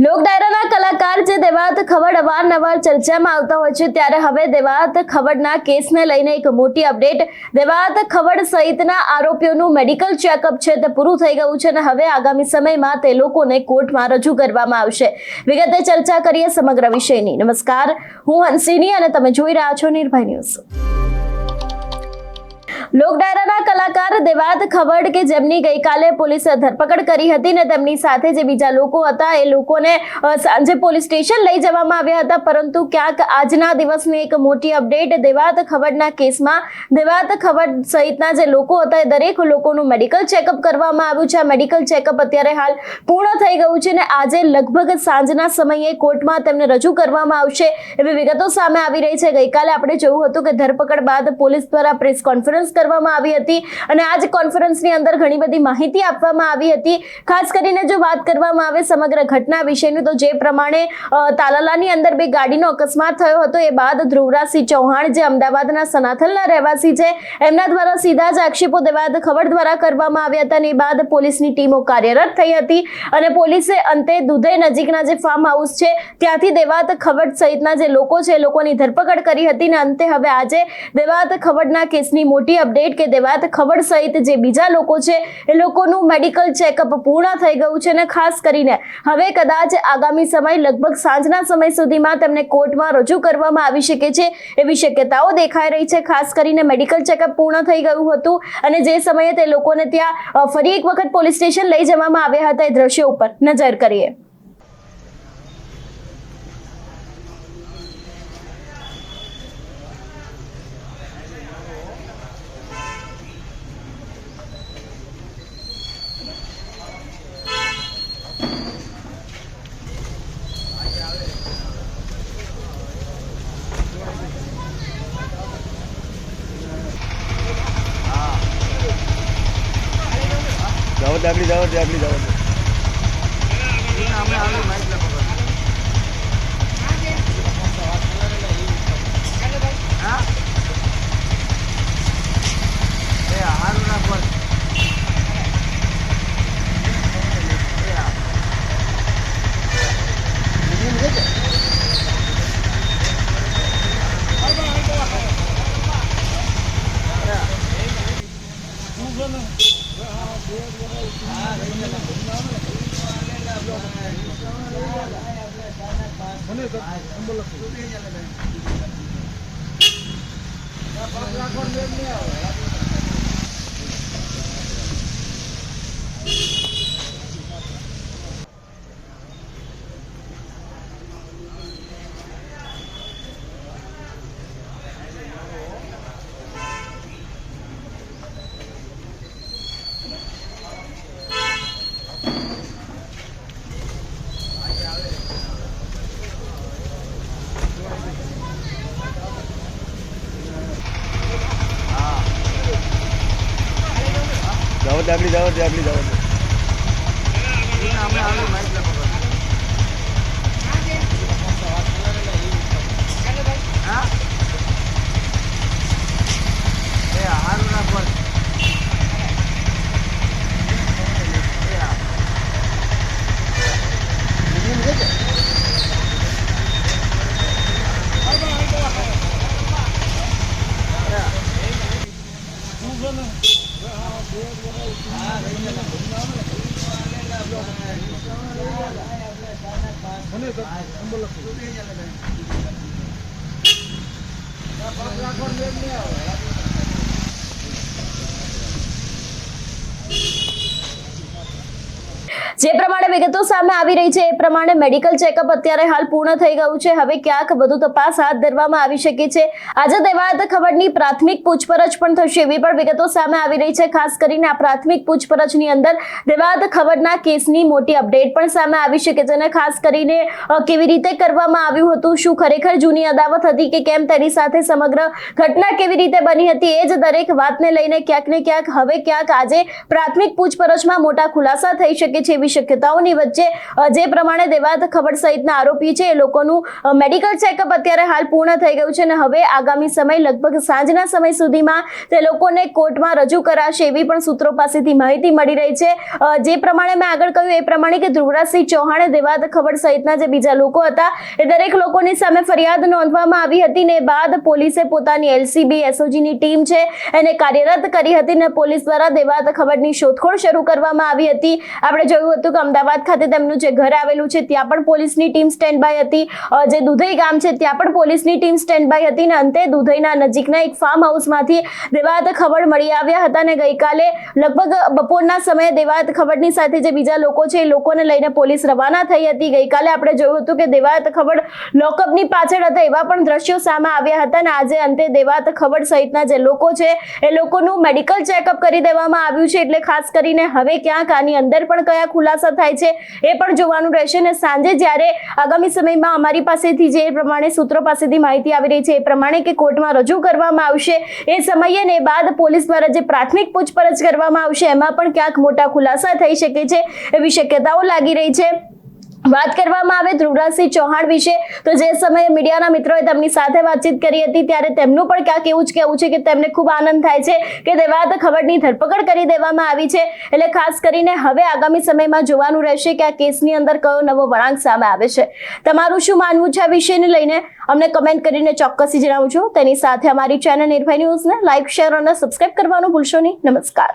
લોકડાયરાના કલાકાર જે દેવાત ખવડ અવારનવાર ચર્ચામાં આવતા હોય છે, ત્યારે હવે દેવાત ખવડના કેસને લઈને એક મોટી અપડેટ. દેવાત ખવડ સહિતના આરોપીઓનું મેડિકલ ચેકઅપ છે તે પૂરું થઈ ગયું છે અને હવે આગામી સમયમાં તે લોકોને કોર્ટમાં રજૂ કરવામાં આવશે. વિગતે ચર્ચા કરીએ સમગ્ર વિષયની. નમસ્કાર, હું હંસિની અને તમે જોઈ રહ્યા છો નિર્ભય ન્યૂઝ. લોકડાયરાના કલાકાર દેવાત ખવડ કે જેમની ગઈકાલે પોલીસે ધરપકડ કરી હતી ને તેમની સાથે જે બીજા લોકો હતા એ લોકોને સાંજે પોલીસ સ્ટેશન લઈ જવામાં આવ્યા હતા, પરંતુ ક્યાંક આજના દિવસની એક મોટી અપડેટ. દેવાત ખવડના કેસમાં દેવાત ખવડ સહિતના જે લોકો હતા એ દરેક લોકોનું મેડિકલ ચેકઅપ કરવામાં આવ્યું છે. આ મેડિકલ ચેકઅપ અત્યારે હાલ પૂર્ણ થઈ ગયું છે ને આજે લગભગ સાંજના સમયે કોર્ટમાં તેમને રજૂ કરવામાં આવશે એવી વિગતો સામે આવી રહી છે. ગઈકાલે આપણે જોયું હતું કે ધરપકડ બાદ પોલીસ દ્વારા પ્રેસ કોન્ફરન્સ કરવામાં આવી હતી અને આજ કોન્ફરન્સની અંદર ઘણી બધી માહિતી આપવામાં આવી હતી. ખાસ કરીને જો વાત કરવામાં આવે સમગ્ર ઘટના વિશેની, તો જે પ્રમાણે તાલાલાની અંદર બે ગાડીનો અકસ્માત થયો હતો એ બાદ ધ્રુવરાજસિંહ ચૌહાણ જે અમદાવાદના સનાથલના રહેવાસી છે એમના દ્વારા સીધા જ આક્ષેપો દેવાત ખવડ દ્વારા કરવામાં આવ્યા હતા અને એ બાદ પોલીસની ટીમો કાર્યરત થઈ હતી અને પોલીસે અંતે દુધઈ નજીકના જે ફાર્મ હાઉસ છે ત્યાંથી દેવાત ખવડ સહિતના જે લોકો છે એ લોકોની ધરપકડ કરી હતી અને અંતે હવે આજે દેવાત ખવડના કેસની મોટી અપડેટ કે દેવાત ખવડ સહિત જે બીજા લોકો છે એ લોકોનું મેડિકલ ચેકઅપ પૂર્ણ થઈ ગયું છે અને ખાસ કરીને હવે કદાચ આગામી સમય લગભગ સાંજના સમય સુધીમાં તેમને કોર્ટમાં રજૂ કરવામાં આવી શકે છે એવી શક્યતાઓ દેખાઈ રહી છે. ખાસ કરીને મેડિકલ ચેકઅપ પૂર્ણ થઈ ગયું હતું અને જે સમયે તે લોકોને ત્યાં ફરી એક વખત પોલીસ સ્ટેશન લઈ જવામાં આવ્યા હતા એ દ્રશ્યો ઉપર નજર કરીએ. જાવ જે પ્રમાણે વિગતો સામે આવી રહી છે એ પ્રમાણે મેડિકલ ચેકઅપ અત્યારે હાલ પૂર્ણ થઈ ગયું છે. હવે ક્યાંક વધુ તપાસ હાથ ધરવામાં આવી શકે છે. આજે દેવાત ખવડની પ્રાથમિક પૂછપરછ પણ થશે એવી પણ વિગતો સામે આવી રહી છે. ખાસ કરીને આ પ્રાથમિક પૂછપરછની અંદર દેવાત ખવડના કેસની મોટી અપડેટ પણ સામે આવી શકે છે અને ખાસ કરીને કેવી રીતે કરવામાં આવ્યું હતું, શું ખરેખર જૂની અદાવત હતી કે કેમ, તેની સાથે સમગ્ર ઘટના કેવી રીતે બની હતી, એ જ દરેક વાતને લઈને ક્યાંક ને ક્યાંક હવે ક્યાંક આજે પ્રાથમિક પૂછપરછમાં મોટા ખુલાસા થઈ શકે શકે છે એવી શક્યતાઓની વચ્ચે જે પ્રમાણે દેવાત ખબર સહિતના આરોપી છે એ લોકોનું મેડિકલ ચેકઅપ અત્યારે હાલ પૂર્ણ થઈ ગયું છે અને હવે આગામી સમય લગભગ સાંજના સમય સુધીમાં તે લોકોને કોર્ટમાં રજૂ કરાશે એવી પણ સૂત્રો પાસેથી માહિતી મળી રહી છે। જે પ્રમાણે મેં આગળ કહ્યું એ પ્રમાણે કે ધ્રુવરાજસિંહ ચૌહાણે દેવાત ખબર સહિતના જે બીજા લોકો હતા એ દરેક લોકોની સામે ફરિયાદ નોંધવામાં આવી હતી ને બાદ પોલીસે પોતાની એલસીબી એસઓજીની ટીમ છે એને કાર્યરત કરી હતી ને પોલીસ દ્વારા દેવાત ખબરની શોધખોળ શરૂ કરવામાં આવી હતી। આપણે જોયું હતું કે અમદાવાદ ખાતે તેમનું જે ઘર આવેલું છે ત્યાં પણ પોલીસની ટીમ સ્ટેન્ડ બાય હતી, જે દુધઈ ગામ છે ત્યાં પણ પોલીસની ટીમ સ્ટેન્ડ બાય હતી ને અંતે દુધઈના નજીકના એક ફાર્મ હાઉસમાંથી દેવાત ખબર મળી આવ્યા હતા ને ગઈકાલે લગભગ બપોરના સમયે દેવાત ખબરની સાથે જે બીજા લોકો છે એ લોકોને લઈને પોલીસ રવાના થઈ હતી। ગઈકાલે આપણે જોયું હતું કે દેવાત ખબર લોકઅપની પાછળ હતા એવા પણ દ્રશ્યો સામે આવ્યા હતા અને આજે અંતે દેવાત ખબર સહિતના જે લોકો છે એ લોકોનું મેડિકલ ચેકઅપ કરી દેવામાં આવ્યું છે। એટલે ખાસ કરીને હવે ક્યાંક આની અંદર પણ કયા ખુલાસા થાય છે એ પણ જોવાનું રહેશે અને સાંજે જ્યારે આગામી સમયમાં અમારી પાસેથી જે પ્રમાણે સૂત્રો પાસેથી માહિતી આવી રહી છે એ પ્રમાણે કે કોર્ટમાં રજૂ કરવામાં આવશે એ સમયે ને બાદ પોલીસ દ્વારા જે પ્રાથમિક પૂછપરછ કરવામાં આવશે એમાં પણ ક્યાંક મોટા ખુલાસા થઈ શકે છે એવી શક્યતાઓ લાગી રહી છે। વાત કરવામાં આવે ધ્રુવરાજસિંહ ચૌહાણ વિશે તો જે સમયે મીડિયાના મિત્રોએ તેમની સાથે વાતચીત કરી હતી ત્યારે તેમનું પણ ક્યાંક એવું જ કહેવું છે કે તેમને ખૂબ આનંદ થાય છે કે દેવાત ખબરની ધરપકડ કરી દેવામાં આવી છે। એટલે ખાસ કરીને હવે આગામી સમયમાં જોવાનું રહેશે કે આ કેસની અંદર કયો નવો વળાંક સામે આવે છે। તમારું શું માનવું છે આ વિષયને લઈને અમને કમેન્ટ કરીને ચોક્કસથી જણાવજો। તેની સાથે અમારી ચેનલ નિર્ભય ન્યૂઝને લાઇક, શેર અને સબસ્ક્રાઇબ કરવાનું ભૂલશો નહીં। નમસ્કાર।